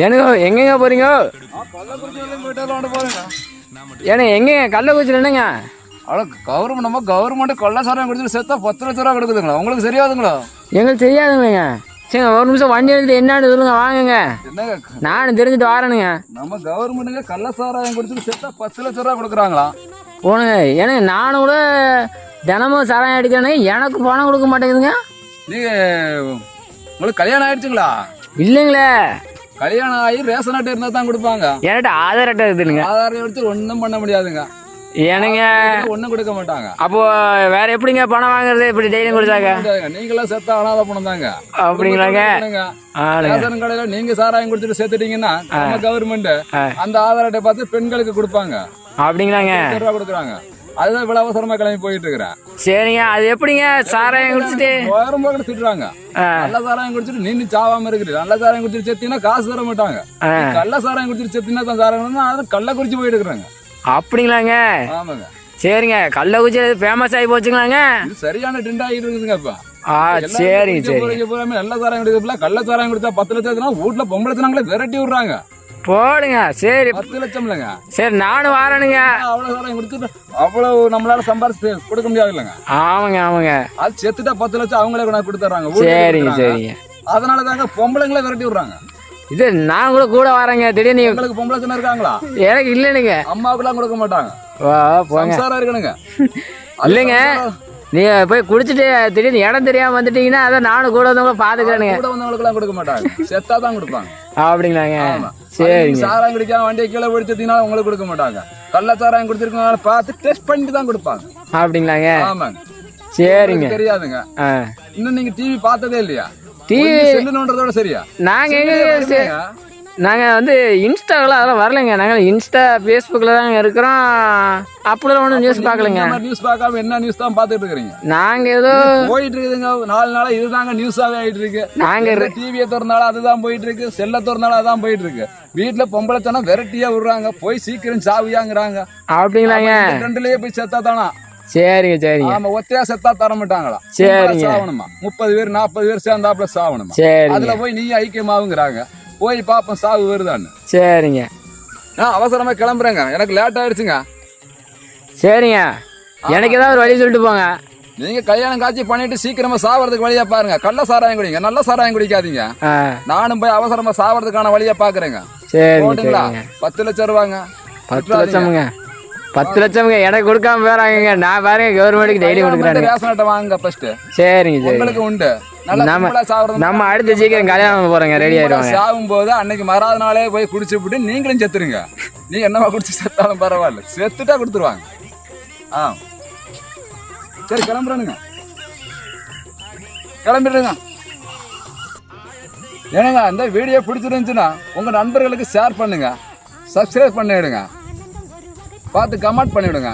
எனக்கு எங்கெங்க போறீங்க? ஏன்னா எங்கங்க கள்ளக்குறிச்சியில் என்னங்க? கவர்மெண்ட் கொள்ள சாரம் கொடுத்துட்டு சேர்த்தா 10 லட்ச ரூபா கொடுக்குதுங்களா? உங்களுக்கு தெரியாதுங்களா? எங்களுக்கு தெரியாதுங்களேங்க. சரிங்க, ஒரு நிமிஷம் வண்டி எடுத்துட்டு என்னன்னு சொல்லுங்க, வாங்குங்க. நானும் தெரிஞ்சுட்டு வரேனுங்க. நம்ம கவர்மெண்ட்டுங்க கள்ள சாராயம் கொடுத்துட்டு சேர்த்தா 10 லட்ச ரூபா கொடுக்குறாங்களா? போனுங்க. ஏன்னா நானும் கூட தினமும் சாராயம் அடிக்கிறேன்னு எனக்கு பணம் கொடுக்க மாட்டேங்குதுங்க. நீங்க உங்களுக்கு கல்யாணம் ஆயிடுச்சுங்களா? இல்லைங்களே. கல்யாணம் ஆகி ரேஷன் அட்டை இருந்தா தான் கொடுப்பாங்க. என்கிட்ட ஆதார் அட்டை இருக்குதுங்க. ஆதாரம் எடுத்து ஒன்றும் பண்ண முடியாதுங்க. எனக்கு ஒன்றும் கொடுக்க மாட்டாங்க. அப்போ வேற எப்படிங்க பணம் வாங்குறது? இப்படி டெய்லியும் கொடுத்தாங்க நீங்களாம் சேர்த்தா அனாத பணம் தாங்க. அப்படிங்களாங்க? ரேஷன் கடையில நீங்க சாராயம் கொடுத்துட்டு சேர்த்துட்டீங்கன்னா நம்ம கவர்மெண்ட் அந்த ஆதார் அட்டை பார்த்து பெண்களுக்கு கொடுப்பாங்க. அப்படிங்களாங்க? கொடுக்குறாங்க. அதுதான் இவ்வளவு அவசரமா கிளம்பி போயிட்டு இருக்கிறேன். சரிங்க, அது எப்படிங்க சாராயம் குடிச்சிட்டு திட்டுறாங்க? நல்ல சாராயம் குடிச்சிட்டு நீ சாவாம இருக்குது. நல்ல சாராயம் குடிச்சிட்டு செத்தீங்கன்னா காசு தர மாட்டாங்க. கள்ள சாராயம் குடிச்சிட்டு செத்தீங்கன்னா தான் சாராயம் கள்ள குடிச்சு போயிட்டு இருக்கிறாங்க. அப்படிங்களாங்க? ஆமாங்க. சரிங்க, கள்ளக்குறிச்சி ஃபேமஸ் ஆகி போச்சுங்களாங்க. சரியான ட்ரெண்ட் ஆகிட்டு இருக்குதுங்க இப்ப. சரிங்க சரி. நல்ல சாராயம் குடிக்கிறதுல கள்ள சாராயம் குடிச்சா 10 லட்சம் வீட்டுல பொம்பளை விரட்டி விடுறாங்க. போடுங்க. சரி 10 லட்சம் இல்லைங்க. சரி நானும் வரேனுங்க. அவ்வளவு சாராயம் குடிச்சுட்டு அவ்வளவு நம்மளால சம்பாரிச்சு கொடுக்க முடியாது இல்லைங்க. ஆமாங்க ஆமாங்க. அது செத்துட்டா 10 லட்சம் அவங்களே கொண்டு கொடுத்துறாங்க. சரிங்க சரிங்க. அதனால தாங்க பொம்பளைங்களை விரட்டி விடுறாங்க. இது நான் கூட வரேங்க. திடீர்னு உங்களுக்கு பொம்பளை சின்ன இருக்காங்களா? எனக்கு இல்லைனுங்க. அம்மாவுக்குலாம் கொடுக்க மாட்டாங்க. சம்சாரம் இருக்கணுங்க. இல்லைங்க, நீங்க போய் குடிச்சிட்டு திடீர்னு இடம் தெரியாம வந்துட்டீங்கன்னா அதை நானும் கூட வந்தவங்கள பாத்துக்கிறேனுங்க. கூட வந்தவங்களுக்குலாம் கொடுக்க மாட்டாங்க. செத்தா தான் கொடுப்பாங்க. அப்படிங்களாங்க? சரி. சாராயம் குடிக்காம வண்டியை கீழே பிடிச்சதுனால உங்களுக்கு கொடுக்க மாட்டாங்க. கள்ள சாராயம் குடிச்சிருக்கனால பார்த்து டெஸ்ட் பண்ணிட்டு தான் கொடுப்பாங்க. அப்படிங்களாங்க? ஆமாங்க. சரிங்க. தெரியாதுங்க. இன்னும் நீங்க டிவி பார்த்ததே இல்லையா? டிவி செல்லுன்றதோட சரியா? நாங்க வந்து இன்ஸ்டாவில் அதெல்லாம் வரலைங்க. நாங்கள் இன்ஸ்டா ஃபேஸ்புக்கில் தாங்க இருக்கிறோம். அப்படிலாம் ஒன்றும் நியூஸ் பார்க்கலங்க. நியூஸ் பார்க்காம என்ன நியூஸ் தான் பார்த்துட்டு இருக்கிறீங்க? நாங்கள் ஏதோ போயிட்டு இருக்குதுங்க. 4 நாளா இதுதாங்க நியூஸாவே ஆயிட்டு இருக்கு. நாங்க டிவியை திறந்தாலும் அதுதான் போயிட்டு இருக்கு. செல்ல திறந்தாலும் அதான் போயிட்டு இருக்கு. வீட்டுல பொம்பளை தானே விரட்டியா விடுறாங்க. போய் சீக்கிரம் சாவியாங்கிறாங்க. அப்படிங்களாங்க? 2லயே போய் செத்தா தானா? சரிங்க சரிங்க. ஆமா, ஒத்தையா செத்தா தர மாட்டாங்களா? சரிங்க. சாவணுமா? 30 பேர் 40 பேர் சேர்ந்தாப்புல சாவணுமா? அதுல போய் நீ ஐக்கியமாவுங்கிறாங்க. போய் பாப்போம் சாவு வருதான்னு. சரிங்க. அவசரமா கிளம்புறேங்க. எனக்கு லேட் ஆயிடுச்சுங்க. சரிங்க, எனக்கு ஏதாவது ஒரு வழி சொல்லிட்டு போங்க. நீங்க கல்யாணம் காட்சி பண்ணிட்டு சீக்கிரமா சாவறதுக்கு வழியா பாருங்க. கள்ள சாராயம் குடிங்க, நல்ல சாராயம் குடிக்காதீங்க. நானும் போய் அவசரமா சாவறதுக்கான வழியா பாக்குறேங்க. சரிங்களா? 10 லட்சம் ரூபாங்க. 10 லட்சமுங்க? 10 லட்சம் எனக்கு கொடுக்காம போறாங்க. நான் பாருங்க கவர்மெண்ட்டுக்கு டெய்லி கொடுக்குறேன். ரேஷன் அட்டை வாங்க ஃபர்ஸ்ட். சரிங்க சரி. உங்களுக்கு உண்டு. நம்ம அடுத்த சீக்கிரம் கல்யாணம் போறோங்க. ரெடி ஆயிடுவாங்க. சாகும் போது அன்னைக்கு மறாத நாளே போய் குடிச்சு விட்டு நீங்களும் செத்துருங்க. நீ என்னவா குடிச்சு செத்தாலும் பரவாயில்ல, செத்துட்டா கொடுத்துருவாங்க. சரி கிளம்புறானுங்க. கிளம்பிடுங்க. ஏனுங்க, அந்த வீடியோ பிடிச்சிருந்துச்சுன்னா உங்க நண்பர்களுக்கு ஷேர் பண்ணுங்க, சப்ஸ்கிரைப் பண்ணிவிடுங்க, பார்த்து கமெண்ட் பண்ணிவிடுங்க.